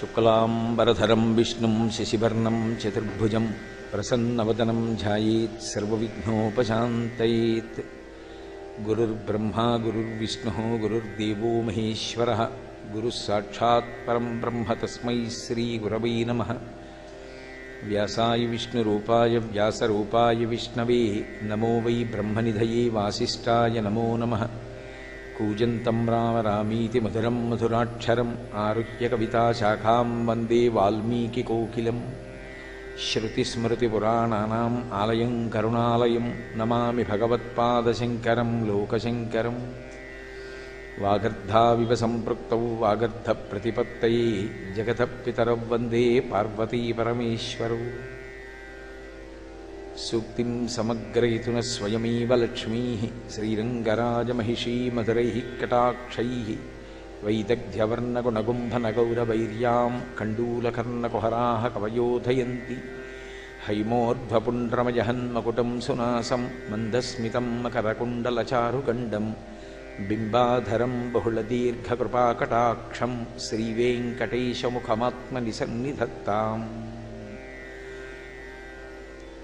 శుక్లాంబరధరం విష్ణుం శశివర్ణం చతుర్భుజం ప్రసన్నవదనం ధ్యాయేత్ సర్వవిఘ్నోపశాంతయేత్. గురుర్బ్రహ్మా గురుర్విష్ణుః గురుర్దేవో మహేశ్వరః గురుః సాక్షాత్ పరం బ్రహ్మ తస్మై శ్రీ గురవై నమః. వ్యాసాయ విష్ణురూపాయ వ్యాసరూపాయ విష్ణవే నమో వై బ్రహ్మనిధయే వాసిష్ఠాయ నమో నమః. కూజంతం రామ రామీతి మధురం మధురాక్షరం ఆరుహ్య కవితాశాఖాం వందే వాల్మీకికోకిలం. శ్రుతిస్మృతిపురాణానాం ఆలయం కరుణాలయం నమామి భగవత్పాదశంకరం లోకశంకరం. వాగర్ధావివ సంపృక్తౌ వాగర్ధప్రతిపత్తయే జగతః పితరౌ వందే పార్వతీ పరమేశ్వరౌ. సూక్తిం సమగ్రయతున స్వయమేవ లక్ష్మీ శ్రీరంగరాజమహిషీ మధురైః కటాక్షైః వైదగ్ధ్యవర్ణగుణగుంభనగౌరవైర్యాం కండూలకర్ణకుహరాः కవయోధయంతి. హైమోర్ధ్వపుండ్రమజహన్మకుటం సునాసం మందస్మితం మకరకుండలచారుగండం బింబాధరం బహుళదీర్ఘకృపాకటాక్షం శ్రీవేంకటేశముఖమాత్మని సన్నిధత్తాం.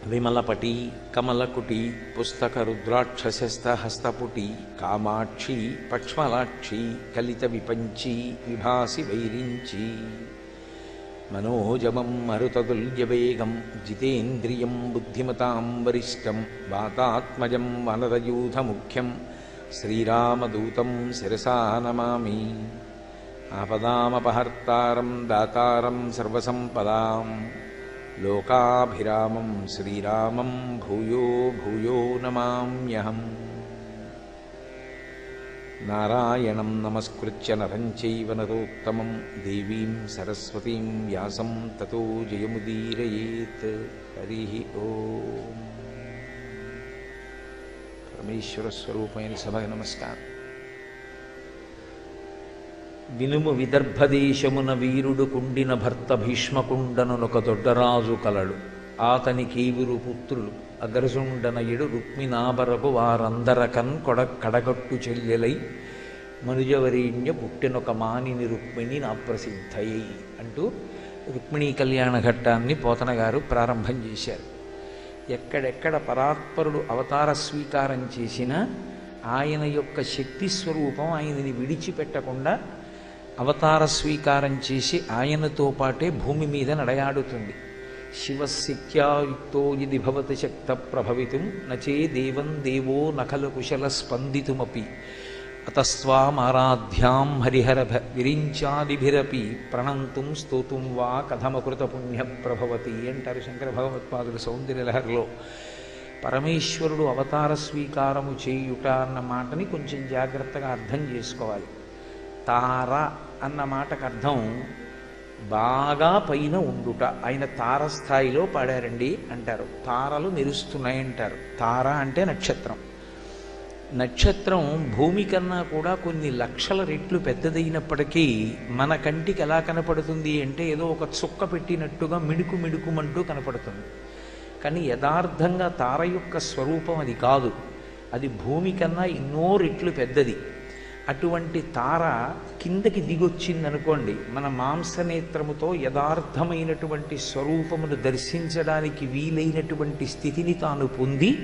విమలపటి కమలకుటి పుస్తకరుద్రాక్షసస్తహస్తపుటి కామాక్షి పక్ష్మలాక్షి కలిత విపంచి విభాసి వైరించి. మనోజమం మరుతదుల్యవేగం జితేంద్రియం బుద్ధిమతాం వరిష్టం వాతాత్మజం వనరయూథముఖ్యం శ్రీరామదూతం శిరసా నమామి. ఆపదామపహర్తారం దాతారం సర్వసంపదాం లోకాభిరామం శ్రీరామం భూయో భూయో నమామ్యహం. నారాయణం నమస్కృత్య నరం చైవ నరోత్తమం దేవీం సరస్వతీం వ్యాసం తతో జయముదీరయేత్. హరి ఓం. పరమేశ్వర స్వరూపమైన సభకు నమస్కారం. వినుము విదర్భదేశమున వీరుడు కుండిన భర్త భీష్మకుండనునొక దొడ్డరాజు కలడు. ఆతనికీవురు పుత్రులు అగ్రసుండనయుడు రుక్మిణాబరకు వారందరకన్ కడగట్టు చెల్లెలై మనుజవరీణ్య పుట్టినొక మానిని రుక్మిణి నా ప్రసిద్ధయ్యి అంటూ రుక్మిణీ కళ్యాణ ఘట్టాన్ని పోతన గారు ప్రారంభం చేశారు. ఎక్కడెక్కడ పరాత్పరుడు అవతార స్వీకారం చేసినా ఆయన యొక్క శక్తి స్వరూపం ఆయనని విడిచిపెట్టకుండా అవతార స్వీకారం చేసి ఆయనతో పాటే భూమి మీద నడయాడుతుంది. శివశక్త్యాయుక్తో ఇది భవతి శక్త ప్రభవితుం నచే దేవం దేవో నఖలు కుశల స్పందితుమపి అతస్వామారాధ్యాం హరిహర విరించాదిభిరపి ప్రణంతుం స్తోతుం వా కథమకృత పుణ్య ప్రభవతి అంటారు శంకర భగవత్పాదుల సౌందర్యలహరిలో. పరమేశ్వరుడు అవతార స్వీకారము చేయుట అన్న మాటని కొంచెం జాగ్రత్తగా అర్థం చేసుకోవాలి. తార అన్న మాటకు అర్థం బాగా పైన ఉండుట. ఆయన తారస్థాయిలో పాడారండి అంటారు. తారలు మెరుస్తున్నాయంటారు. తార అంటే నక్షత్రం. నక్షత్రం భూమి కన్నా కూడా కొన్ని లక్షల రెట్లు పెద్దదైనప్పటికీ మన కంటికి ఎలా కనపడుతుంది అంటే ఏదో ఒక చుక్క పెట్టినట్టుగా మిడుకు మిడుకుమంటూ కనపడుతుంది. కానీ యథార్థంగా తార యొక్క స్వరూపం అది కాదు. అది భూమి కన్నా ఎన్నో రెట్లు పెద్దది. అటువంటి తార కిందకి దిగొచ్చిందనుకోండి, మన మాంసనేత్రముతో యథార్థమైనటువంటి స్వరూపమును దర్శించడానికి వీలైనటువంటి స్థితిని తాను పొంది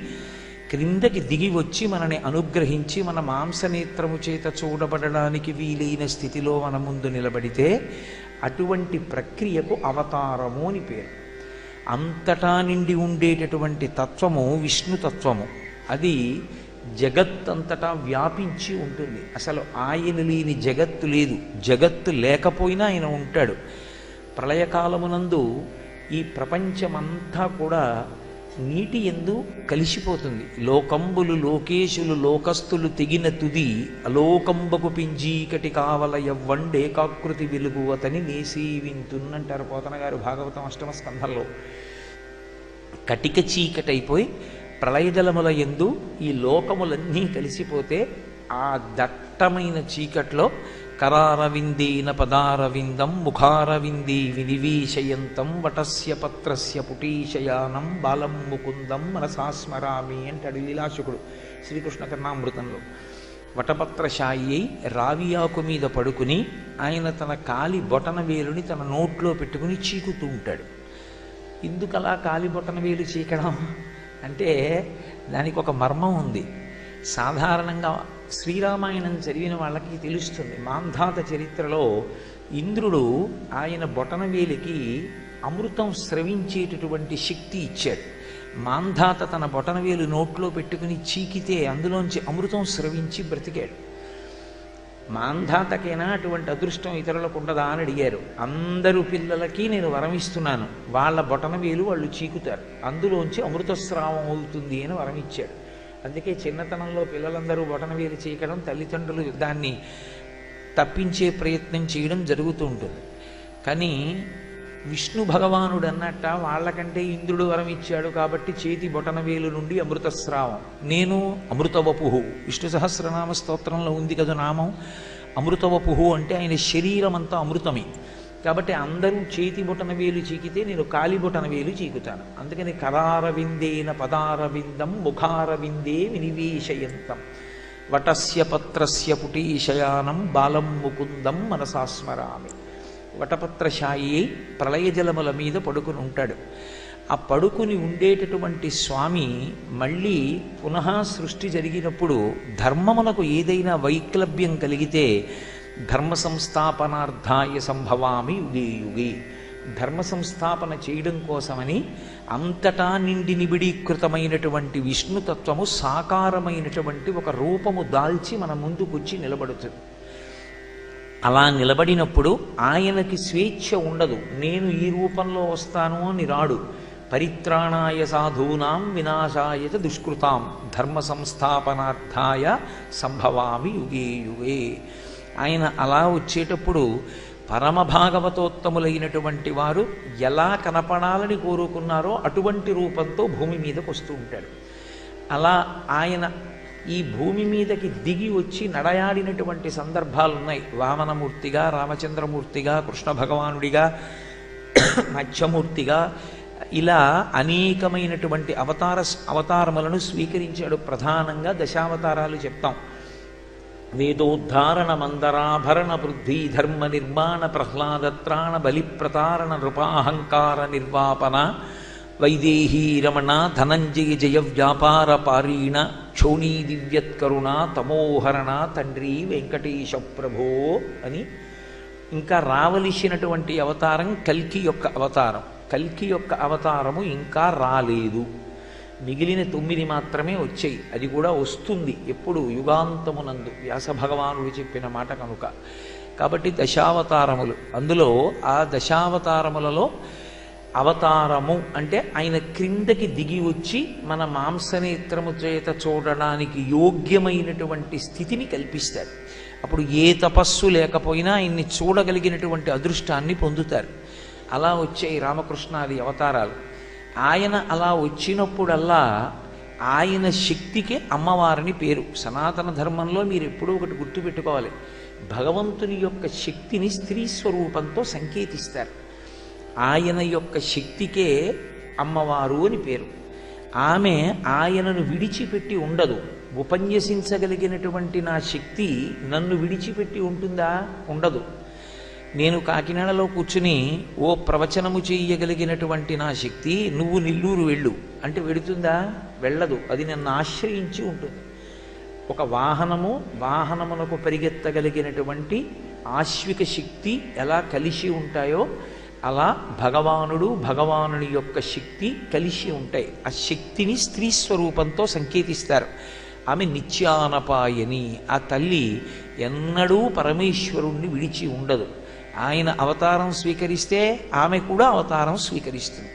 క్రిందకి దిగి వచ్చి మనని అనుగ్రహించి మన మాంసనేత్రము చేత చూడబడడానికి వీలైన స్థితిలో మన ముందు నిలబడితే అటువంటి ప్రక్రియకు అవతారము అని పేరు. అంతటా నిండి ఉండేటటువంటి తత్వము విష్ణుతత్వము. అది జగత్తంతటా వ్యాపించి ఉంటుంది. అసలు ఆయన లేని జగత్తు లేదు. జగత్తు లేకపోయినా ఆయన ఉంటాడు. ప్రళయకాలమునందు ఈ ప్రపంచమంతా కూడా నీటి యందు కలిసిపోతుంది. లోకంబులు లోకేశులు లోకస్తులు తెగిన తుది అలోకంబకు పింజీకటి కావల ఎవ్వండేకాకృతి వెలుగు అతని నేసీవింతున్నంటారు పోతన గారు భాగవతం అష్టమ స్కంధంలో. కటిక చీకటైపోయి ప్రళయజలముల యందు ఈ లోకములన్నీ కలిసిపోతే ఆ దట్టమైన చీకట్లో కరారవిందేన పదారవిందం ముఖారవిందే వినివేశయంతం వటస్య పత్రస్య పుటీశయానం బాలం ముకుందం మనసాస్మరామి అంటాడు లీలాశుకుడు శ్రీకృష్ణ కర్ణామృతంలో. వటపత్రశాయి అయి రావియాకు మీద పడుకుని ఆయన తన కాలి బొటన వేలుని తన నోట్లో పెట్టుకుని చీకుతూ ఉంటాడు. ఎందుకలా కాలి బొటన వేలు చీకడం అంటే దానికి ఒక మర్మం ఉంది. సాధారణంగా శ్రీరామాయణం చదివిన వాళ్ళకి తెలుస్తుంది. మాంధాత చరిత్రలో ఇంద్రుడు ఆయన బొటన వేలికి అమృతం స్రవించేటటువంటి శక్తి ఇచ్చాడు. మాంధాత తన బొటనవేలు నోట్లో పెట్టుకుని చీకితే అందులోంచి అమృతం స్రవించి బ్రతికాడు. మాంధాతకైనా అటువంటి అదృష్టం ఇతరులకు ఉండదా అని అడిగారు. అందరూ పిల్లలకి నేను వరం ఇస్తున్నాను, వాళ్ళ బొటనవేలు వాళ్ళు చీకుతారు, అందులోంచి అమృతస్రావం అవుతుంది అని వరం ఇచ్చాడు. అందుకే చిన్నతనంలో పిల్లలందరూ బొటనవేలు చీకడం, తల్లిదండ్రులు దాన్ని తప్పించే ప్రయత్నం చేయడం జరుగుతూ ఉంటుంది. కానీ విష్ణు భగవానుడు అన్నట్ట వాళ్ళకంటే ఇంద్రుడు వరం ఇచ్చాడు కాబట్టి చేతి బొటనవేలు నుండి అమృతస్రావం. నేను అమృతవపుహు, విష్ణు సహస్రనామ స్తోత్రంలో ఉంది కదా నామం. అమృతవపుహు అంటే ఆయన శరీరం అంతా అమృతమే. కాబట్టి అందరూ చేతి బొటనవేలు చీకితే నేను కాలి బొటనవేలు చీకుతాను. అందుకని కరారవిందేన పదారవిందం ముఖారవిందే వినివేశయంతం వటస్య పత్రస్య పుటీశయానం బాలం ముకుందం మనసాస్మరామి. వటపత్రశాయి ప్రళయ జలముల మీద పడుకుని ఉంటాడు. ఆ పడుకుని ఉండేటటువంటి స్వామి మళ్ళీ పునః సృష్టి జరిగినప్పుడు ధర్మమునకు ఏదైనా వైక్లభ్యం కలిగితే ధర్మ సంస్థాపనార్థాయ సంభవామి యుగే యుగే, ధర్మ సంస్థాపన చేయడం కోసమని అంతటా నిండి నిబిడీకృతమైనటువంటి విష్ణుతత్వము సాకారమైనటువంటి ఒక రూపము దాల్చి మన ముందుకొచ్చి నిలబడుతుంది. అలా నిలబడినప్పుడు ఆయనకి స్వేచ్ఛ ఉండదు. నేను ఈ రూపంలో వస్తాను అని రాడు. పరిత్రాణాయ సాధూనాం వినాశాయ చ దుష్కృతాం ధర్మ సంస్థాపనార్థాయ సంభవామి యుగే యుగే. ఆయన అలా వచ్చేటప్పుడు పరమ భాగవతోత్తములైనటువంటి వారు ఎలా కనపడాలని కోరుకున్నారో అటువంటి రూపంతో భూమి మీదకు వస్తూ ఉంటాడు. అలా ఆయన ఈ భూమి మీదకి దిగి వచ్చి నడయాడినటువంటి సందర్భాలు ఉన్నాయి. వామనమూర్తిగా, రామచంద్రమూర్తిగా, కృష్ణ భగవానుడిగా, మత్స్యమూర్తిగా, ఇలా అనేకమైనటువంటి అవతారములను స్వీకరించాడు. ప్రధానంగా దశావతారాలు చెప్తాం. వేదోద్ధారణ మందరాభరణ వృద్ధి ధర్మ నిర్మాణ ప్రహ్లాదత్రాణ బలిప్రతారణ నృపాహంకార నిర్వాపన వైదేహీ రమణ ధనంజయ జయ వ్యాపార పారీణ క్షోణీ దివ్యత్కరుణ తమోహరణ తండ్రి వెంకటేశ ప్రభో అని. ఇంకా రావలసినటువంటి అవతారం కల్కి యొక్క అవతారం. కల్కి యొక్క అవతారము ఇంకా రాలేదు. మిగిలిన 9 మాత్రమే వచ్చాయి. అది కూడా వస్తుంది ఎప్పుడు? యుగాంతమునందు. వ్యాస భగవానుడు చెప్పిన మాట కనుక. కాబట్టి దశావతారములు. అందులో ఆ దశావతారములలో అవతారము అంటే ఆయన క్రిందకి దిగి వచ్చి మన మాంసనేత్రము చేత చూడడానికి యోగ్యమైనటువంటి స్థితిని కల్పిస్తారు. అప్పుడు ఏ తపస్సు లేకపోయినా ఆయన్ని చూడగలిగినటువంటి అదృష్టాన్ని పొందుతారు. అలా వచ్చాయి రామకృష్ణాది అవతారాలు. ఆయన అలా వచ్చినప్పుడల్లా ఆయన శక్తికి అమ్మవారిని పేరు. సనాతన ధర్మంలో మీరు ఎప్పుడూ ఒకటి గుర్తుపెట్టుకోవాలి, భగవంతుని యొక్క శక్తిని స్త్రీ స్వరూపంతో సంకేతిస్తారు. ఆయన యొక్క శక్తికే అమ్మవారు అని పేరు. ఆమె ఆయనను విడిచిపెట్టి ఉండదు. ఉపన్యసించగలిగినటువంటి నా శక్తి నన్ను విడిచిపెట్టి ఉంటుందా? ఉండదు. నేను కాకినాడలో కూర్చుని ఓ ప్రవచనము చేయగలిగినటువంటి నా శక్తి నువ్వు నెల్లూరు వెళ్ళు అంటే వెడుతుందా? వెళ్ళదు. అది నన్ను ఆశ్రయించి ఉంటుంది. ఒక వాహనమునకు పరిగెత్తగలిగినటువంటి ఆశ్విక శక్తి ఎలా కలిసి ఉంటాయో అలా భగవానుని యొక్క శక్తి కలిసి ఉంటాయి. ఆ శక్తిని స్త్రీ స్వరూపంతో సంకేతిస్తారు. ఆమె నిత్యానపాయని. ఆ తల్లి ఎన్నడూ పరమేశ్వరుణ్ణి విడిచి ఉండదు. ఆయన అవతారం స్వీకరిస్తే ఆమె కూడా అవతారం స్వీకరిస్తుంది.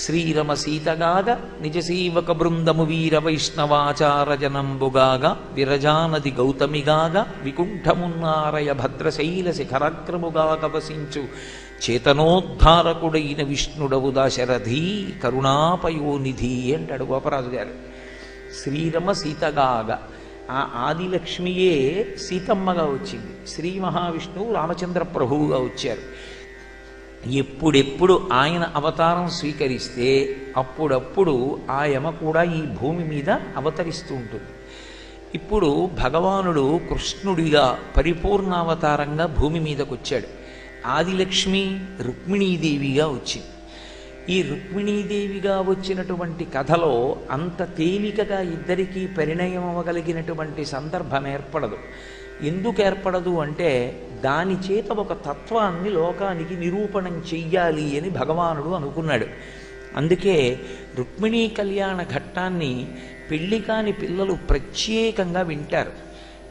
శ్రీరమ సీతగాగ నిజసేవక బృందము వీర వైష్ణవాచార జనంబుగాగ విరజానది గౌతమిగాగ వికుంఠమున్నారయ భద్రశైల శిఖరాగ్రముగాగ వసించు చేతనోద్ధారకుడైన విష్ణుడవు దాశరథి కరుణాపయోనిధి అంటాడు గోపరాజు గారు. శ్రీరమ సీతగాగ, ఆ ఆదిలక్ష్మియే సీతమ్మగా వచ్చింది. శ్రీ మహావిష్ణువు రామచంద్ర ప్రభువుగా వచ్చారు. ఎప్పుడెప్పుడు ఆయన అవతారం స్వీకరిస్తే అప్పుడప్పుడు ఆ యమ కూడా ఈ భూమి మీద అవతరిస్తూ ఉంటుంది. ఇప్పుడు భగవానుడు కృష్ణుడిగా పరిపూర్ణావతారంగా భూమి మీదకు వచ్చాడు. ఆదిలక్ష్మి రుక్మిణీదేవిగా వచ్చింది. ఈ రుక్మిణీదేవిగా వచ్చినటువంటి కథలో అంత తేలికగా ఇద్దరికీ పరిణయం అవ్వగలిగినటువంటి సందర్భం ఏర్పడదు. ఎందుకు ఏర్పడదు అంటే దాని చేత ఒక తత్వాన్ని లోకానికి నిరూపణం చెయ్యాలి అని భగవానుడు అనుకున్నాడు. అందుకే రుక్మిణీ కళ్యాణ ఘట్టాన్ని పెళ్లి కాని పిల్లలు ప్రత్యేకంగా వింటారు.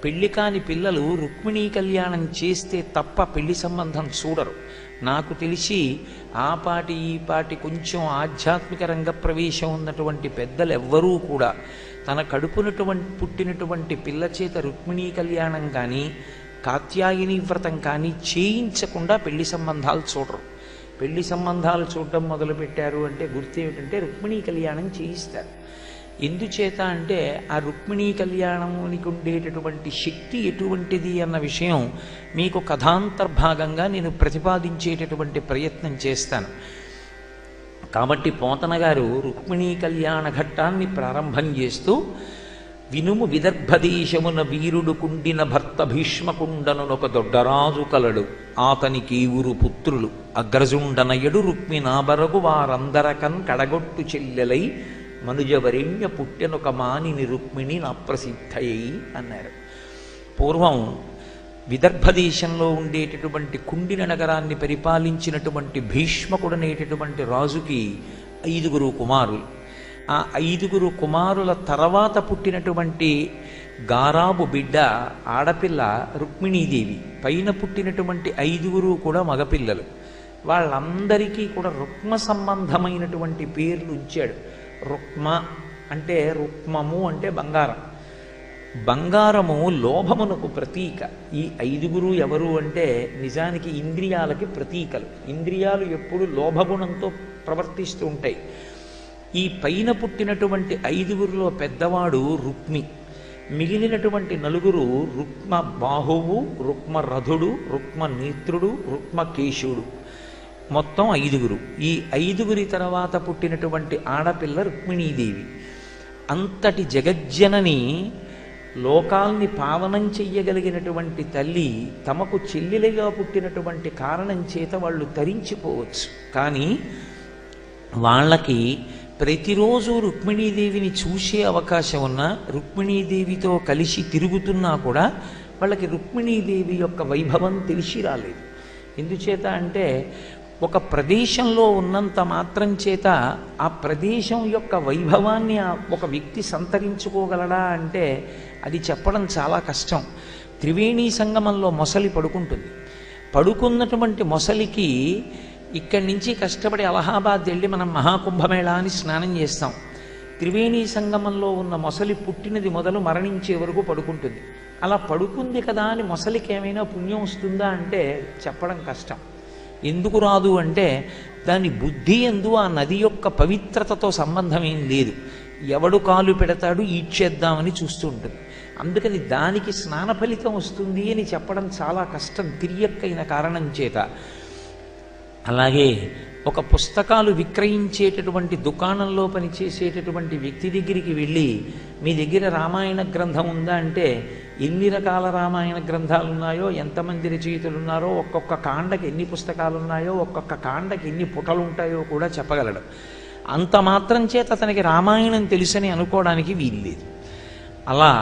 పెళ్లి కాని పిల్లలు రుక్మిణీ కళ్యాణం చేస్తే తప్ప పెళ్లి సంబంధం చూడరు. నాకు తెలిసి ఆ పాటి ఈ పాటి కొంచెం ఆధ్యాత్మిక రంగ ప్రవేశం ఉన్నటువంటి పెద్దలు ఎవ్వరూ కూడా తన పుట్టినటువంటి పిల్ల చేత రుక్మిణీ కళ్యాణం కానీ కాత్యాయని వ్రతం కానీ చేయించకుండా పెళ్లి సంబంధాలు చూడరు. పెళ్లి సంబంధాలు చూడటం మొదలుపెట్టారు అంటే గుర్తు ఏమిటంటే రుక్మిణీ కళ్యాణం చేయిస్తారు. ఎందుచేత అంటే ఆ రుక్మిణీ కళ్యాణానికి ఉండేటటువంటి శక్తి ఎటువంటిది అన్న విషయం మీకు కథాంతర్భాగంగా నేను ప్రతిపాదించేటటువంటి ప్రయత్నం చేస్తాను. కాబట్టి పోతన గారు రుక్మిణీ కళ్యాణ ఘట్టాన్ని ప్రారంభం చేస్తూ, వినుము విదర్భదేశమున వీరుడు కుండిన భర్త భీష్మకుండనునొక దొడ్డరాజు కలడు, ఆతనికి ఊరు పుత్రులు అగ్రజుండనయడు రుక్మిణాబరగు వారందరకన్ కడగొట్టు చెల్లెలై మనుజవరేణ్య పుట్టెనొక మానిని రుక్మిణి నా ప్రసిద్ధయ్యి అన్నారు. పూర్వం విదర్భదేశంలో ఉండేటటువంటి కుండిన నగరాన్ని పరిపాలించినటువంటి భీష్మకుడనేటటువంటి రాజుకి 5 కుమారులు. ఆ 5 కుమారుల తర్వాత పుట్టినటువంటి గారాబు బిడ్డ ఆడపిల్ల రుక్మిణీదేవి. పైన పుట్టినటువంటి 5 కూడా మగపిల్లలు. వాళ్ళందరికీ కూడా రుక్మ సంబంధమైనటువంటి పేర్లు ఉంచాడు. రుక్మ అంటే రుక్మము అంటే బంగారం. బంగారము లోభమునకు ప్రతీక. ఈ 5 ఎవరు అంటే నిజానికి ఇంద్రియాలకి ప్రతీకలు. ఇంద్రియాలు ఎప్పుడు లోభగుణంతో ప్రవర్తిస్తూ ఉంటాయి. ఈ పైన పుట్టినటువంటి 5 పెద్దవాడు రుక్మి. మిగిలినటువంటి 4 రుక్మ బాహువు, రుక్మ రథుడు, రుక్మ నేత్రుడు, రుక్మ కేశుడు. మొత్తం 5. ఈ 5 తర్వాత పుట్టినటువంటి ఆడపిల్ల రుక్మిణీదేవి. అంతటి జగజ్జనని, లోకాల్ని పావనం చెయ్యగలిగినటువంటి తల్లి తమకు చెల్లెలిగా పుట్టినటువంటి కారణం చేత వాళ్ళు తరించిపోవచ్చు. కానీ వాళ్ళకి ప్రతిరోజు రుక్మిణీదేవిని చూసే అవకాశం ఉన్నా, రుక్మిణీదేవితో కలిసి తిరుగుతున్నా కూడా వాళ్ళకి రుక్మిణీదేవి యొక్క వైభవం తెలిసి రాలేదు. ఎందుచేత అంటే ఒక ప్రదేశంలో ఉన్నంత మాత్రం చేత ఆ ప్రదేశం యొక్క వైభవాన్ని ఒక వ్యక్తి సంతరించుకోగలడా అంటే అది చెప్పడం చాలా కష్టం. త్రివేణీ సంగమంలో మొసలి పడుకుంటుంది. పడుకున్నటువంటి మొసలికి ఇక్కడి నుంచి కష్టపడి అలహాబాద్ వెళ్ళి మనం మహాకుంభమేళా అని స్నానం చేస్తాం. త్రివేణీ సంగమంలో ఉన్న మొసలి పుట్టినది మొదలు మరణించే వరకు పడుకుంటుంది. అలా పడుకుంది కదా అని మొసలికి ఏమైనా పుణ్యం వస్తుందా అంటే చెప్పడం కష్టం. ఎందుకు రాదు అంటే దాని బుద్ధి ఎందు ఆ నది యొక్క పవిత్రతతో సంబంధం ఏం లేదు. ఎవడు కాలు పెడతాడు ఈడ్చేద్దామని చూస్తూ ఉంటుంది. అందుకని దానికి స్నాన ఫలితం వస్తుంది అని చెప్పడం చాలా కష్టం తిరియక్కైన కారణం చేత. అలాగే ఒక పుస్తకాలు విక్రయించేటటువంటి దుకాణంలో పనిచేసేటటువంటి వ్యక్తి దగ్గరికి వెళ్ళి, మీ దగ్గర రామాయణ గ్రంథం ఉందా అంటే ఎన్ని రకాల రామాయణ గ్రంథాలు ఉన్నాయో, ఎంతమంది రచయితలు ఉన్నారో, ఒక్కొక్క కాండకి ఎన్ని పుస్తకాలు ఉన్నాయో, ఒక్కొక్క కాండకి ఎన్ని పుటలు ఉంటాయో కూడా చెప్పగలడు. అంత మాత్రం చేత అతనికి రామాయణం తెలుసని అనుకోవడానికి వీల్లేదు. అలా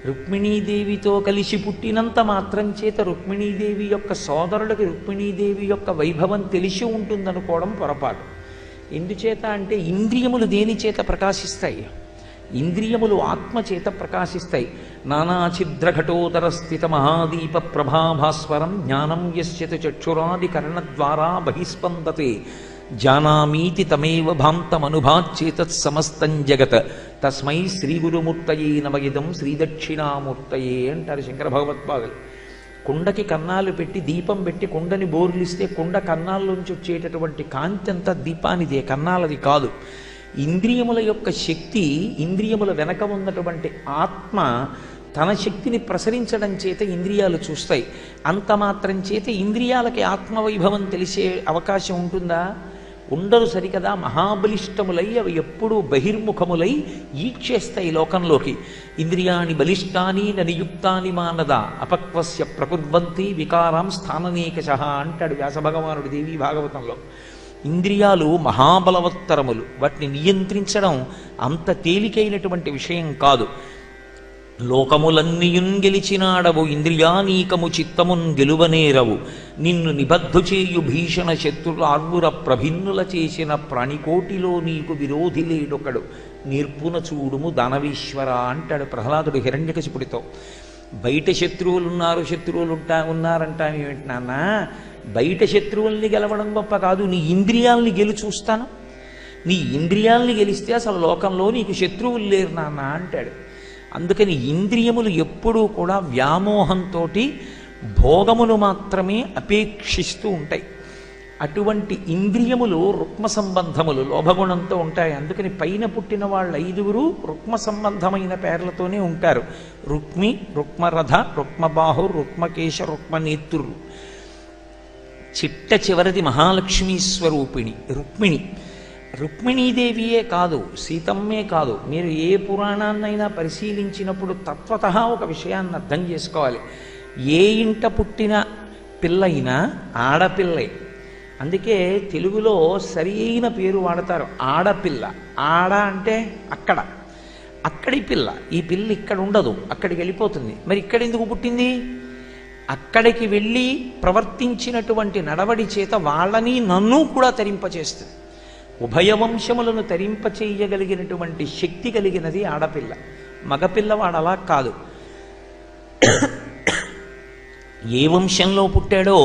రుక్మిణీదేవితో కలిసి పుట్టినంత మాత్రం చేత రుక్మిణీదేవి యొక్క సోదరులకి రుక్మిణీదేవి యొక్క వైభవం తెలిసి ఉంటుందనుకోవడం పొరపాటు. ఎందుచేత అంటే ఇంద్రియములు దేని చేత ప్రకాశిస్తాయి? ఇంద్రియములు ఆత్మ చేత ప్రకాశిస్తాయి. నానాఛిద్రఘటోదర స్థిత మహాదీప ప్రభాభాస్వరం జ్ఞానం యస్యతు చక్షురాది కర్ణద్వారా బహిస్పందతే జానామీతి తమేవ భాంతమనుభాచ్చేతత్ సమస్తం జగత్ తస్మై శ్రీ గురుమూర్తయే నమయిదం శ్రీదక్షిణామూర్తయే అంటారు శంకర భగవత్పాదులు. కుండకి కన్నాలు పెట్టి దీపం పెట్టి కుండని బోర్లిస్తే కుండ కన్నాల్లోంచి వచ్చేటటువంటి కాంతి అంతా దీపానిదే, కన్నాలది కాదు. ఇంద్రియముల యొక్క శక్తి, ఇంద్రియముల వెనక ఉన్నటువంటి ఆత్మ తన శక్తిని ప్రసరించడం చేత ఇంద్రియాలు చూస్తాయి. అంత మాత్రం చేత ఇంద్రియాలకి ఆత్మవైభవం తెలిసే అవకాశం ఉంటుందా? కుండలు సరికదా మహాబలిష్టములై అవి ఎప్పుడూ బహిర్ముఖములై ఈడ్చేస్తాయి లోకంలోకి. ఇంద్రియాణి బలిష్టాని ననియుక్తాని మానద అపక్వస్య ప్రకుర్వంతి వికారాం స్థాననేకశ అంటాడు వ్యాసభగవానుడు దేవి భాగవతంలో. ఇంద్రియాలు మహాబలవత్తరములు, వాటిని నియంత్రించడం అంత తేలికైనటువంటి విషయం కాదు. లోకములన్నీయున్ గెలిచినాడవు ఇంద్రియానీకము చిత్తమున్ గెలువనేరవు, నిన్ను నిబద్ధు చేయు భీషణ శత్రుల ఆర్వుర ప్రభిన్నుల చేసిన ప్రాణికోటిలో నీకు విరోధి లేడొకడు, నేర్పున చూడుము దానవీశ్వర అంటాడు ప్రహ్లాదుడు హిరణ్యకశిపుడితో. బయట శత్రువులు ఉన్నారంటాను ఏమిటి నాన్న? బయట శత్రువుల్ని గెలవడం గొప్ప కాదు, నీ ఇంద్రియాల్ని గెలు చూస్తాను. నీ ఇంద్రియాల్ని గెలిస్తే అసలు లోకంలో నీకు శత్రువులు లేరు నాన్న అంటాడు. అందుకని ఇంద్రియములు ఎప్పుడూ కూడా వ్యామోహంతో భోగమును మాత్రమే అపేక్షిస్తూ ఉంటాయి. అటువంటి ఇంద్రియములు రుక్మ సంబంధములు, లోభగుణంతో ఉంటాయి. అందుకని పైన పుట్టిన వాళ్ళు 5 రుక్మ సంబంధమైన పేర్లతోనే ఉంటారు. రుక్మి, రుక్మరథ, రుక్మబాహు, రుక్మకేశ, రుక్మనేత్రులు. చిట్ట చివరిది మహాలక్ష్మీ స్వరూపిణి రుక్మిణి. రుక్మిణీదేవియే కాదు, సీతమ్మే కాదు, మీరు ఏ పురాణాన్నైనా పరిశీలించినప్పుడు తత్వతః ఒక విషయాన్ని అర్థం చేసుకోవాలి. ఏ ఇంట పుట్టిన పిల్లైనా ఆడపిల్లే. అందుకే తెలుగులో సరి అయిన పేరు వాడతారు ఆడపిల్ల. ఆడ అంటే అక్కడ, అక్కడి పిల్ల. ఈ పిల్ల ఇక్కడ ఉండదు, అక్కడికి వెళ్ళిపోతుంది. మరి ఇక్కడ ఎందుకు పుట్టింది? అక్కడికి వెళ్ళి ప్రవర్తించినటువంటి నడవడి చేత వాళ్ళని నన్ను కూడా తరింపచేస్తుంది. ఉభయవంశములను తరింపచేయగలిగినటువంటి శక్తి కలిగినది ఆడపిల్ల. మగపిల్లవాడు అలా కాదు. ఏ వంశంలో పుట్టాడో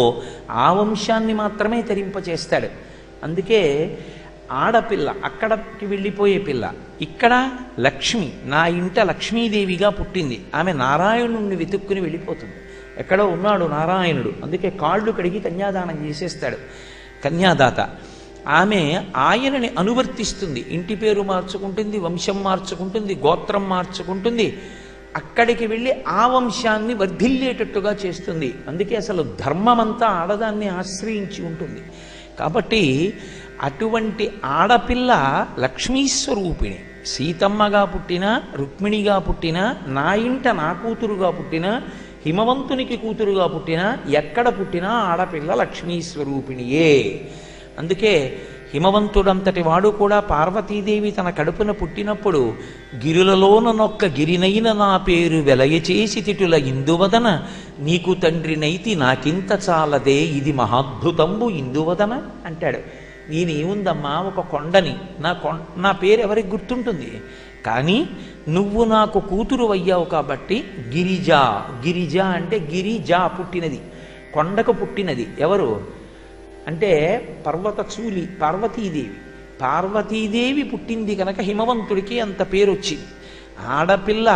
ఆ వంశాన్ని మాత్రమే తరింపచేస్తాడు. అందుకే ఆడపిల్ల అక్కడికి వెళ్ళిపోయే పిల్ల. ఇక్కడ లక్ష్మి, నా ఇంట లక్ష్మీదేవిగా పుట్టింది. ఆమె నారాయణుణ్ణి వెతుక్కుని వెళ్ళిపోతుంది. ఎక్కడో ఉన్నాడు నారాయణుడు, అందుకే కాళ్ళు కడిగి కన్యాదానం చేసేస్తాడు కన్యాదాత. ఆమె ఆయనని అనువర్తిస్తుంది, ఇంటి పేరు మార్చుకుంటుంది, వంశం మార్చుకుంటుంది, గోత్రం మార్చుకుంటుంది, అక్కడికి వెళ్ళి ఆ వంశాన్ని వర్ధిల్లేటట్టుగా చేస్తుంది. అందుకే అసలు ధర్మమంతా ఆడదాన్ని ఆశ్రయించి ఉంటుంది. కాబట్టి అటువంటి ఆడపిల్ల లక్ష్మీస్వరూపిణి. సీతమ్మగా పుట్టినా, రుక్మిణిగా పుట్టినా, నా ఇంట నా కూతురుగా పుట్టినా, హిమవంతునికి కూతురుగా పుట్టినా, ఎక్కడ పుట్టినా ఆడపిల్ల లక్ష్మీస్వరూపిణియే. అందుకే హిమవంతుడంతటి వాడు కూడా పార్వతీదేవి తన కడుపున పుట్టినప్పుడు గిరులలోనొక్క గిరినైన నా పేరు వెలయచేసి తిటుల ఇందువదన, నీకు తండ్రినైతి నాకింత చాలదే ఇది మహాద్భుతంబు ఇందువదన అంటాడు. నేనేముందమ్మా, ఒక కొండని, నా పేరు ఎవరికి గుర్తుంటుంది? కానీ నువ్వు నాకు కూతురు అయ్యావు కాబట్టి గిరిజ. గిరిజ అంటే గిరిజా, పుట్టినది, కొండకు పుట్టినది. ఎవరు అంటే పర్వత చూలి పార్వతీదేవి. పార్వతీదేవి పుట్టింది కనుక హిమవంతుడికి అంత పేరు వచ్చింది. ఆడపిల్ల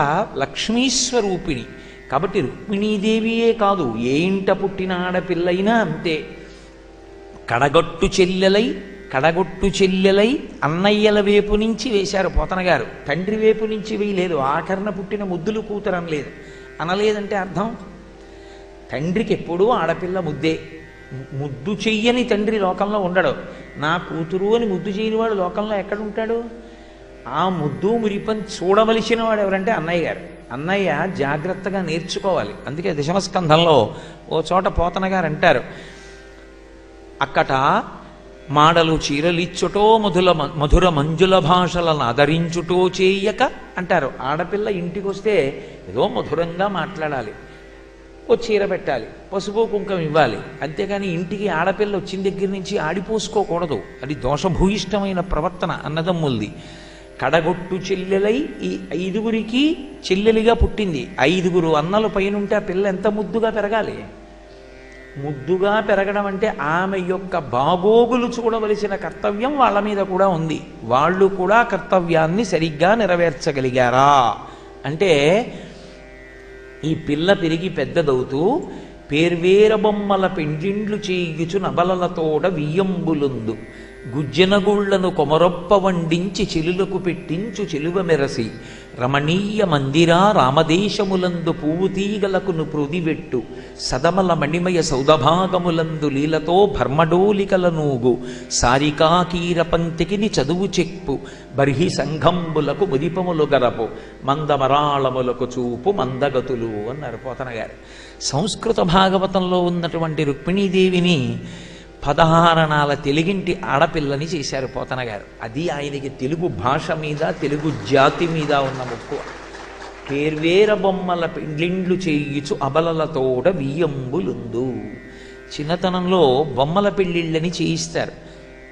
లక్ష్మీస్వరూపిణి కాబట్టి రుక్మిణీదేవియే కాదు, ఏ ఇంట పుట్టిన ఆడపిల్లైనా అంతే. కడగొట్టు చెల్లెలై అన్నయ్యల వైపు నుంచి వేశారు పోతన గారు, తండ్రి వైపు నుంచి వేయలేదు. ఆఖరణ పుట్టిన ముద్దులు కూతురు అనలేదు. అనలేదంటే అర్థం, తండ్రికి ఎప్పుడూ ఆడపిల్ల ముద్దే. ముద్దు చెయ్యని తండ్రి లోకంలో ఉండడు. నా కూతురు అని ముద్దు చేయని వాడు లోకంలో ఎక్కడుంటాడు? ఆ ముద్దు మురిపని చూడవలసిన వాడు ఎవరంటే అన్నయ్య గారు. అన్నయ్య జాగ్రత్తగా నేర్చుకోవాలి. అందుకే దశమస్కంధంలో ఓ చోట పోతన గారు అంటారు, అక్కట మాడలు చీరలిచ్చుటో మధుర మంజుల భాషలను ఆదరించుటో చేయక అంటారు. ఆడపిల్ల ఇంటికి వస్తే ఏదో మధురంగా మాట్లాడాలి, ఓ చీర పెట్టాలి, పసుపు కుంకం ఇవ్వాలి. అంతేగాని ఇంటికి ఆడపిల్ల వచ్చిన దగ్గర నుంచి ఆడిపోసుకోకూడదు. అది దోషభూయిష్టమైన ప్రవర్తన అన్నదమ్ముల్ది. కడగొట్టు చెల్లెలై ఈ 5గురికి చెల్లెలిగా పుట్టింది. 5గురు అన్నలు పైనుంటే ఆ పిల్ల ఎంత ముద్దుగా పెరగాలి? ముద్దుగా పెరగడం అంటే ఆమె యొక్క బాగోగులు చూడవలసిన కర్తవ్యం వాళ్ళ మీద కూడా ఉంది. వాళ్ళు కూడా కర్తవ్యాన్ని సరిగ్గా నెరవేర్చగలిగారా అంటే, ఈ పిల్ల పెరిగి పెద్దదవుతూ పేర్వేర బొమ్మల పెండిండ్లు చేయుచు నబలలతోడ వియ్యంబులుందు, గుజ్జనగుళ్లను కొమరొప్ప వండించి చెలులకు పెట్టించు చెలువ మెరసి, రమణీయ మందిరా రామదేశములందు పువ్వు తీగలకును పృదివెట్టు సదమల మణిమయ సౌదభాగములందు లీలతో భర్మడోలికల నూగు సారికాకీర పంతికిని చదువు చెప్పు బర్హి సంఘంబులకు ముదిపములు గరపు మందమరాళములకు చూపు మందగతులు అన్నారు పోతన గారు. సంస్కృత భాగవతంలో ఉన్నటువంటి రుక్మిణీదేవిని 16 తెలుగింటి ఆడపిల్లని చేశారు పోతన గారు. అది ఆయనకి తెలుగు భాష మీద, తెలుగు జాతి మీద ఉన్న మక్కువ. పేర్వేర బొమ్మల పెండ్లిండ్లు చేయుచు అబలలతోడ వియ్యంబులుందు. చిన్నతనంలో బొమ్మల పెళ్ళిళ్ళని చేయిస్తారు.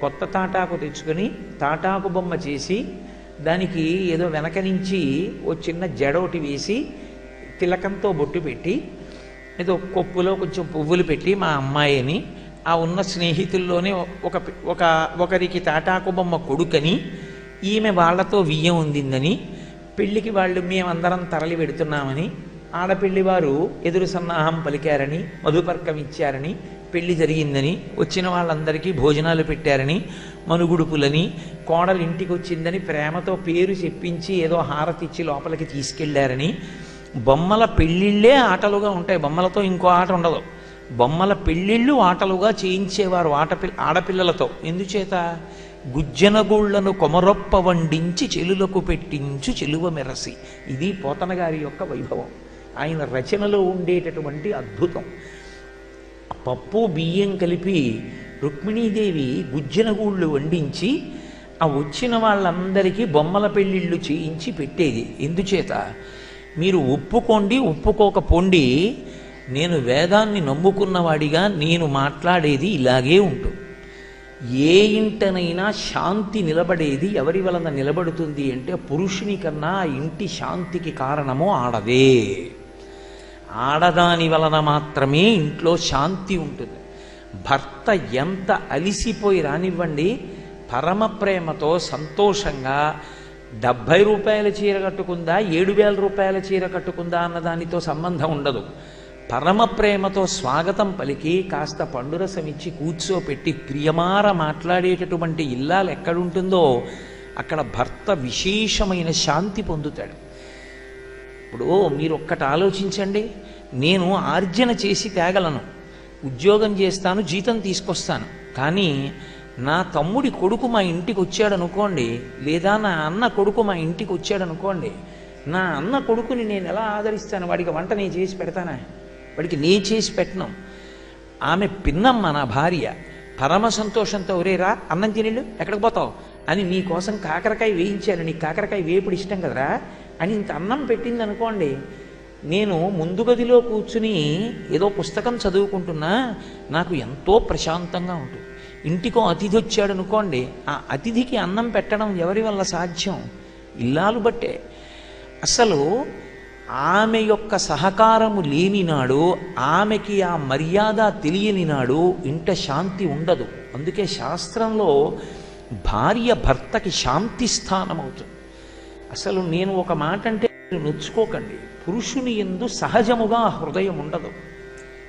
కొత్త తాటాకు తెచ్చుకొని తాటాకు బొమ్మ చేసి దానికి ఏదో వెనక నుంచి ఓ చిన్న జడోటి వేసి తిలకంతో బొట్టు పెట్టి ఏదో కొప్పులో కొంచెం పువ్వులు పెట్టి మా అమ్మాయిని, ఆ ఉన్న స్నేహితుల్లోనే ఒకరికి తాటాకు బొమ్మ కొడుకని, ఈమె వాళ్లతో వియ్యం ఉండిందని, పెళ్లికి వాళ్ళు మేమందరం తరలి పెడుతున్నామని, ఆడపెళ్లి వారు ఎదురు సన్నాహం పలికారని, మధుపర్కం ఇచ్చారని, పెళ్లి జరిగిందని, వచ్చిన వాళ్ళందరికీ భోజనాలు పెట్టారని, మనుగుడుపులని, కోడలు ఇంటికి వచ్చిందని ప్రేమతో పేరు చెప్పించి ఏదో హారతిచ్చి లోపలికి తీసుకెళ్లారని, బొమ్మల పెళ్ళిళ్ళే ఆటలుగా ఉంటాయి. బొమ్మలతో ఇంకో ఆట ఉండదు. బొమ్మల పెళ్ళిళ్ళు ఆటలుగా చేయించేవారు ఆడపిల్లలతో. ఎందుచేత? గుజ్జనగుళ్లను కొమరొప్ప వండించి చెలులకు పెట్టించు చెలువ మెరసి. ఇది పోతన గారి యొక్క వైభవం, ఆయన రచనలో ఉండేటటువంటి అద్భుతం. పప్పు బియ్యం కలిపి రుక్మిణీదేవి గుజ్జనగూళ్ళు వండించి ఆ వచ్చిన వాళ్ళందరికీ బొమ్మల పెళ్ళిళ్ళు చేయించి పెట్టేది. ఎందుచేత? మీరు ఒప్పుకోండి ఒప్పుకోకపోండి, నేను వేదాన్ని నమ్ముకున్నవాడిగా నేను మాట్లాడేది ఇలాగే ఉంటుంది. ఏ ఇంటనైనా శాంతి నిలబడేది ఎవరి వలన నిలబడుతుంది అంటే పురుషుని కన్నా ఆ ఇంటి శాంతికి కారణము ఆడదే. ఆడదాని వలన మాత్రమే ఇంట్లో శాంతి ఉంటుంది. భర్త ఎంత అలిసిపోయి రానివ్వండి, పరమ ప్రేమతో సంతోషంగా 70 రూపాయల చీర కట్టుకుందా 7,000 రూపాయల చీర కట్టుకుందా అన్న దానితో సంబంధం ఉండదు. పరమ ప్రేమతో స్వాగతం పలికి కాస్త పండురసం ఇచ్చి కూర్చోపెట్టి ప్రియమార మాట్లాడేటటువంటి ఇల్లాలు ఎక్కడుంటుందో అక్కడ భర్త విశేషమైన శాంతి పొందుతాడు. ఇప్పుడు మీరు ఒక్కటి ఆలోచించండి, నేను ఆర్జన చేసి తేగలను, ఉద్యోగం చేస్తాను, జీతం తీసుకొస్తాను, కానీ నా తమ్ముడి కొడుకు మా ఇంటికి వచ్చాడు అనుకోండి, లేదా నా అన్న కొడుకు మా ఇంటికి వచ్చాడు అనుకోండి, నా అన్న కొడుకుని నేను ఎలా ఆదరిస్తాను? వాడికి వంట నేను చేసి పెడతానా? వాడికి నేను చేసి పెట్టను. ఆమె పిన్నమ్మ నా భార్య పరమ సంతోషంతో, ఒరేరా అన్నం తినేళ్ళు ఎక్కడికి పోతావు అని నీ కోసం కాకరకాయ వేయించాను, నీ కాకరకాయ వేపుడు ఇష్టం కదరా అని ఇంత అన్నం పెట్టింది అనుకోండి, నేను ముందు గదిలో కూర్చుని ఏదో పుస్తకం చదువుకుంటున్నా నాకు ఎంతో ప్రశాంతంగా ఉంటుంది. ఇంటికో అతిథి వచ్చాడు అనుకోండి, ఆ అతిథికి అన్నం పెట్టడం ఎవరి వల్ల సాధ్యం? ఇల్లాలు బట్టే. అసలు ఆమె యొక్క సహకారము లేని నాడు, ఆమెకి ఆ మర్యాద తెలియని నాడు ఇంట శాంతి ఉండదు. అందుకే శాస్త్రంలో భార్య భర్తకి శాంతి స్థానం అవుతుంది. అసలు నేను ఒక మాట అంటే నొచ్చుకోకండి, పురుషుని యందు సహజముగా హృదయం ఉండదు.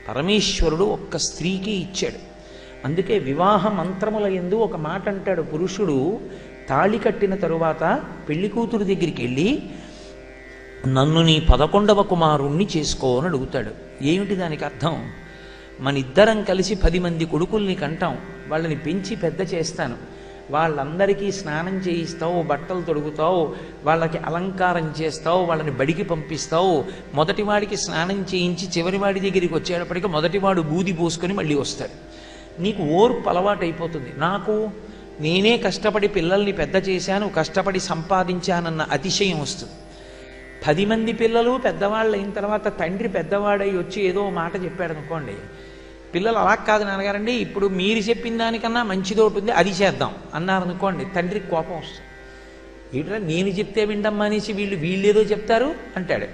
పరమేశ్వరుడు ఒక్క స్త్రీకి ఇచ్చాడు. అందుకే వివాహ మంత్రముల యందు ఒక మాట అంటాడు పురుషుడు. తాళి కట్టిన తరువాత పెళ్లి కూతురు దగ్గరికి వెళ్ళి నన్ను నీ 11వ కుమారుణ్ణి చేసుకో అని అడుగుతాడు. ఏమిటి దానికి అర్థం? మన ఇద్దరం కలిసి 10 మంది కొడుకుల్ని కంటాం, వాళ్ళని పెంచి పెద్ద చేస్తాను, వాళ్ళందరికీ స్నానం చేయిస్తావు, బట్టలు తొడుగుతావు, వాళ్ళకి అలంకారం చేస్తావు, వాళ్ళని బడికి పంపిస్తావు. మొదటివాడికి స్నానం చేయించి చివరివాడి దగ్గరికి వచ్చేటప్పటికి మొదటివాడు బూది పోసుకొని మళ్ళీ వస్తాడు. నీకు ఓర్పు అలవాటు అయిపోతుంది. నాకు నేనే కష్టపడి పిల్లల్ని పెద్ద చేశాను, కష్టపడి సంపాదించానన్న అతిశయం వస్తుంది. 10 మంది పిల్లలు పెద్దవాళ్ళు అయిన తర్వాత తండ్రి పెద్దవాడై వచ్చి ఏదో మాట చెప్పాడు అనుకోండి, పిల్లలు అలా కాదు నాన్నగారండి, ఇప్పుడు మీరు చెప్పిన దానికన్నా మంచిదోటి ఉంది అది చేద్దాం అన్నారనుకోండి, తండ్రికి కోపం వస్తుంది. ఏంటంటే నేను చెప్తే విండమ్మా అనేసి వీళ్ళేదో చెప్తారు అంటాడు.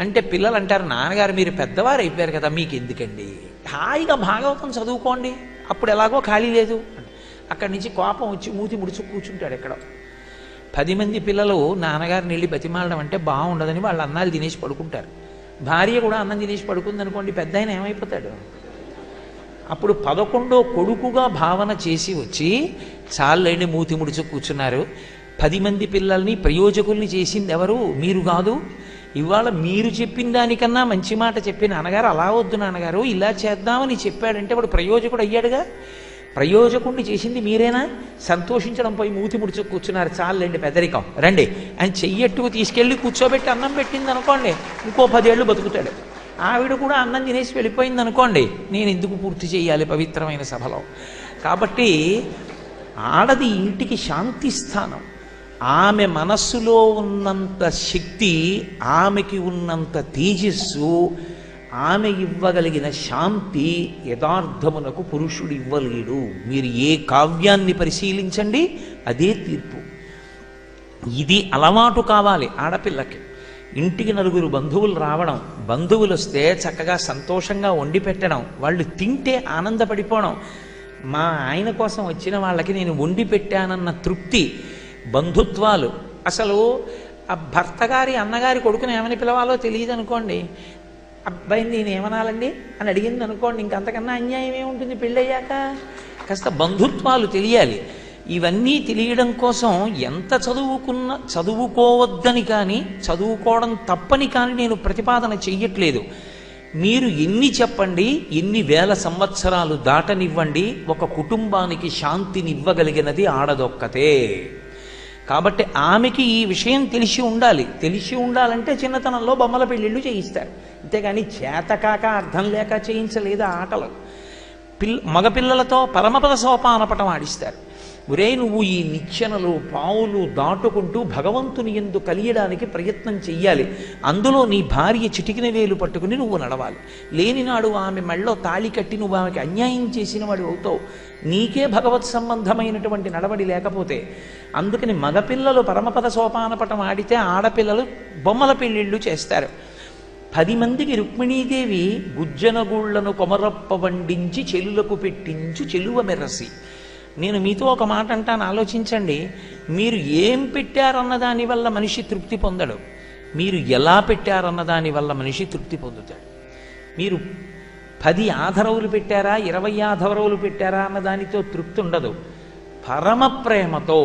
అంటే పిల్లలు అంటారు, నాన్నగారు మీరు పెద్దవారు అయిపోయారు కదా, మీకు ఎందుకండి, హాయిగా భాగవతం చదువుకోండి, అప్పుడు ఎలాగో ఖాళీ లేదు. అక్కడి నుంచి కోపం వచ్చి మూతి ముడుచు కూర్చుంటాడు ఎక్కడో. 10 మంది పిల్లలు నాన్నగారిని వెళ్ళి బతిమాలడం అంటే బాగుండదని వాళ్ళ అన్నాలు తినేసి పడుకుంటారు. భార్య కూడా అన్నం తినేసి పడుకుంది అనుకోండి, పెద్ద ఆయన ఏమైపోతాడు? అప్పుడు 11వ కొడుకుగా భావన చేసి వచ్చి చాలండి మూతి ముడుచు కూర్చున్నారు, 10 మంది పిల్లల్ని ప్రయోజకుల్ని చేసింది ఎవరు? మీరు కాదు. ఇవాళ మీరు చెప్పిన దానికన్నా మంచి మాట చెప్పిన నాన్నగారు అలా వద్దు నాన్నగారు ఇలా చేద్దామని చెప్పాడంటే వాడు ప్రయోజకుడు అయ్యాడుగా. ప్రయోజకుడిని చేసింది మీరేనా? సంతోషించడం పోయి మూతి ముడిచి కూర్చున్నారు, చాలండి పెద్దరికం రండి అని చెయ్యట్టుకు తీసుకెళ్ళి కూర్చోబెట్టి అన్నం పెట్టింది అనుకోండి, ఇంకో 10 ఏళ్ళు బతుకుతాడు. ఆవిడ కూడా అన్నం తినేసి వెళ్ళిపోయింది అనుకోండి, నేను ఎందుకు పూర్తి చేయాలి పవిత్రమైన సభలో? కాబట్టి ఆడది ఇంటికి శాంతి స్థానం. ఆమె మనస్సులో ఉన్నంత శక్తి, ఆమెకి ఉన్నంత తేజస్సు, ఆమె ఇవ్వగలిగిన శాంతి యథార్థమునకు పురుషుడు ఇవ్వలేడు. మీరు ఏ కావ్యాన్ని పరిశీలించండి అదే తీర్పు. ఇది అలవాటు కావాలి ఆడపిల్లకి. ఇంటికి 4 బంధువులు రావడం, బంధువులు వస్తే చక్కగా సంతోషంగా వండి పెట్టడం, వాళ్ళు తింటే ఆనందపడిపోవడం, మా ఆయన కోసం వచ్చిన వాళ్ళకి నేను వండి పెట్టానన్న తృప్తి, బంధుత్వాలు. అసలు ఆ భర్త గారి అన్నగారి కొడుకుని ఏమని పిలవాలో తెలియదు అనుకోండి, అబ్బాయిని నేను ఏమనాలండి అని అడిగింది అనుకోండి, ఇంకంతకన్నా అన్యాయం ఏముంటుంది పెళ్ళయ్యాక? కాస్త బంధుత్వాలు తెలియాలి. ఇవన్నీ తెలియడం కోసం ఎంత చదువుకోవద్దని కానీ చదువుకోవడం తప్పని కానీ నేను ప్రతిపాదన చెయ్యట్లేదు. మీరు ఎన్ని చెప్పండి, ఎన్ని వేల సంవత్సరాలు దాటనివ్వండి, ఒక కుటుంబానికి శాంతినివ్వగలిగినది ఆడదొక్కతే. కాబట్టి ఆమెకి ఈ విషయం తెలిసి ఉండాలి. తెలిసి ఉండాలంటే చిన్నతనంలో బొమ్మల పెళ్ళిళ్ళు చేయిస్తారు, అంతేగాని చేతకాక అర్థం లేక చేయించలేదు ఆటలు. మగపిల్లలతో పరమపద సోపానపటం ఆడిస్తారు. ఒరే నువ్వు ఈ నిచ్చెనలు పావులు దాటుకుంటూ భగవంతుని యందు కలియడానికి ప్రయత్నం చెయ్యాలి. అందులో నీ భార్య చిటికిన వేలు పట్టుకుని నువ్వు నడవాలి. లేనినాడు ఆమె మెళ్ళో తాళి కట్టి నువ్వు ఆమెకి అన్యాయం చేసిన వాడు అవుతావు. నీకే భగవత్ సంబంధమైనటువంటి నడవడి లేకపోతే. అందుకని మగపిల్లలు పరమపద సోపానపటం ఆడితే ఆడపిల్లలు బొమ్మల పెళ్ళిళ్ళు చేస్తారు. 10 మందికి రుక్మిణీదేవి గుజ్జనగూళ్లను కొమరప్ప వండించి చెలులకు పెట్టించు చెలువ మెరసి. నేను మీతో ఒక మాట అంటాను, ఆలోచించండి. మీరు ఏం పెట్టారన్న దాని వల్ల మనిషి తృప్తి పొందడు, మీరు ఎలా పెట్టారన్న దాని వల్ల మనిషి తృప్తి పొందుతాడు. మీరు 10 ఆధరవులు పెట్టారా 20 ఆధరవులు పెట్టారా అన్న దానితో తృప్తి ఉండదు. పరమ ప్రేమతో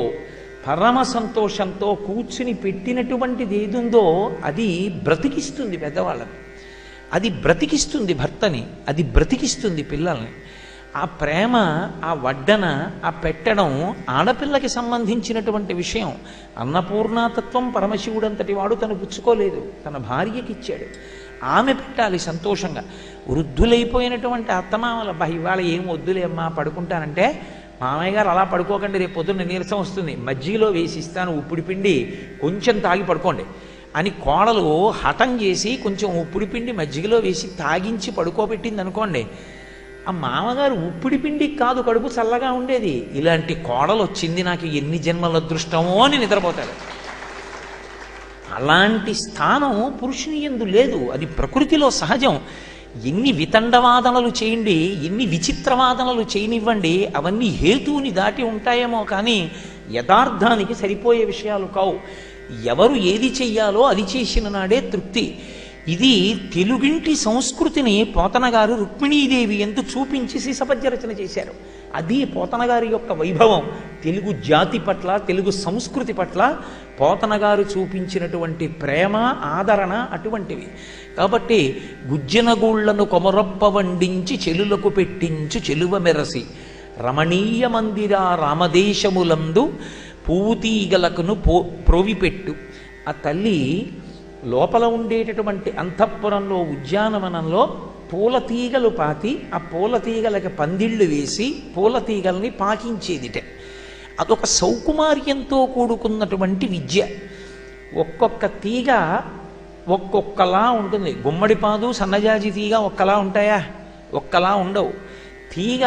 పరమ సంతోషంతో కూర్చుని పెట్టినటువంటిది ఏదుందో అది బ్రతికిస్తుంది పెద్దవాళ్ళని, అది బ్రతికిస్తుంది భర్తని, అది బ్రతికిస్తుంది పిల్లల్ని. ఆ ప్రేమ, ఆ వడ్డన, ఆ పెట్టడం ఆడపిల్లకి సంబంధించినటువంటి విషయం. అన్నపూర్ణాతత్వం పరమశివుడంతటి వాడు తను పుచ్చుకోలేదు, తన భార్యకి ఇచ్చాడు. ఆమె పెట్టాలి సంతోషంగా. వృద్ధులైపోయినటువంటి అత్తమామల ఇవాళ ఏం వద్దులే అమ్మా పడుకుంటానంటే, మామయ్య గారు అలా పడుకోకండి, రేపు పొద్దున్న నీరసం వస్తుంది, మజ్జిగలో వేసిస్తాను ఉప్పుడి పిండి కొంచెం తాగి పడుకోండి అని కోడలు హఠం చేసి కొంచెం ఉప్పుడి పిండి మజ్జిగలో వేసి తాగించి పడుకోబెట్టింది అనుకోండి, ఆ మామగారు ఉప్పుడి పిండికి కాదు కడుపు చల్లగా ఉండేది, ఇలాంటి కోడలు వచ్చింది నాకు ఎన్ని జన్మల అదృష్టమో అని నిద్రపోతాడు. అలాంటి స్థానం పురుషుని యందు లేదు, అది ప్రకృతిలో సహజం. ఎన్ని వితండవాదనలు చేయండి, ఎన్ని విచిత్రవాదనలు చేయనివ్వండి, అవన్నీ హేతువుని దాటి ఉంటాయేమో కానీ యథార్థానికి సరిపోయే విషయాలు కావు. ఎవరు ఏది చెయ్యాలో అది చేసిన నాడే తృప్తి. ఇది తెలుగింటి సంస్కృతిని పోతన గారు రుక్మిణీదేవి యందు చూపించి సీసపద్య రచన చేశారు. అది పోతన గారి యొక్క వైభవం. తెలుగు జాతి పట్ల, తెలుగు సంస్కృతి పట్ల పోతన గారు చూపించినటువంటి ప్రేమ, ఆదరణ అటువంటివి. కాబట్టి గుజ్జనగూళ్లను కొమరొప్ప వండించి చెలులకు పెట్టించు చెలువ మెరసి రమణీయ మందిర రామదేశములందు పూతీగలకును ప్రోవిపెట్టు. ఆ తల్లి లోపల ఉండేటటువంటి అంతఃపురంలో ఉద్యానవనంలో పూల తీగలు పాతి, ఆ పూల తీగలకి పందిళ్ళు వేసి పూల తీగల్ని పాకించేదిట. అదొక సౌకుమార్యంతో కూడుకున్నటువంటి విద్య. ఒక్కొక్క తీగ ఒక్కొక్కలా ఉంటుంది. గుమ్మడిపాదు సన్నజాజి తీగ ఒక్కలా ఉంటాయా? ఒక్కలా ఉండవు. తీగ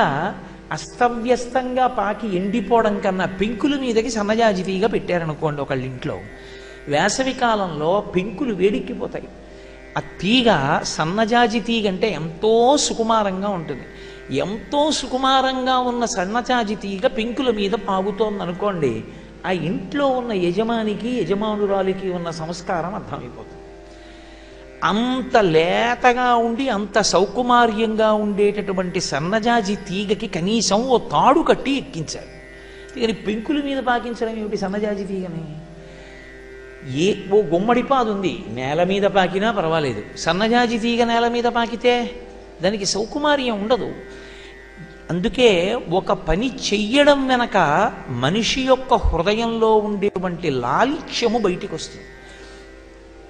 అస్తవ్యస్తంగా పాకి ఎండిపోవడం కన్నా పెంకుల మీదకి సన్నజాజి తీగ పెట్టారనుకోండి ఒకళ్ళ ఇంట్లో, వేసవి కాలంలో పెంకులు వేడెక్కిపోతాయి. ఆ తీగ సన్నజాజి తీగ అంటే ఎంతో సుకుమారంగా ఉంటుంది. ఎంతో సుకుమారంగా ఉన్న సన్నజాజి తీగ పెంకుల మీద పాగుతోంది అనుకోండి, ఆ ఇంట్లో ఉన్న యజమానికి యజమానురాలికి ఉన్న సంస్కారం అర్థమైపోతుంది. అంత లేతగా ఉండి అంత సౌకుమార్యంగా ఉండేటటువంటి సన్నజాజి తీగకి కనీసం ఓ తాడు కట్టి ఎక్కించాలి. కానీ పెంకుల మీద పాకించడం ఏమిటి సన్నజాజి తీగని? ఓ గుమ్మడిపాదు ఉంది, నేల మీద పాకినా పర్వాలేదు. సన్నజాజి తీగ నేల మీద పాకితే దానికి సౌకుమార్యం ఉండదు. అందుకే ఒక పని చెయ్యడం వెనక మనిషి యొక్క హృదయంలో ఉండేటువంటి లాలిత్యము బయటికి వస్తుంది.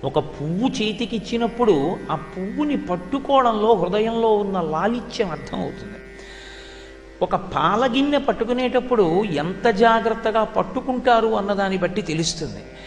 ఒక పువ్వు చేతికిచ్చినప్పుడు ఆ పువ్వుని పట్టుకోవడంలో హృదయంలో ఉన్న లాలిత్యం అర్థమవుతుంది. ఒక పాలగిన్నె పట్టుకునేటప్పుడు ఎంత జాగ్రత్తగా పట్టుకుంటారు అన్నదాన్ని బట్టి తెలుస్తుంది.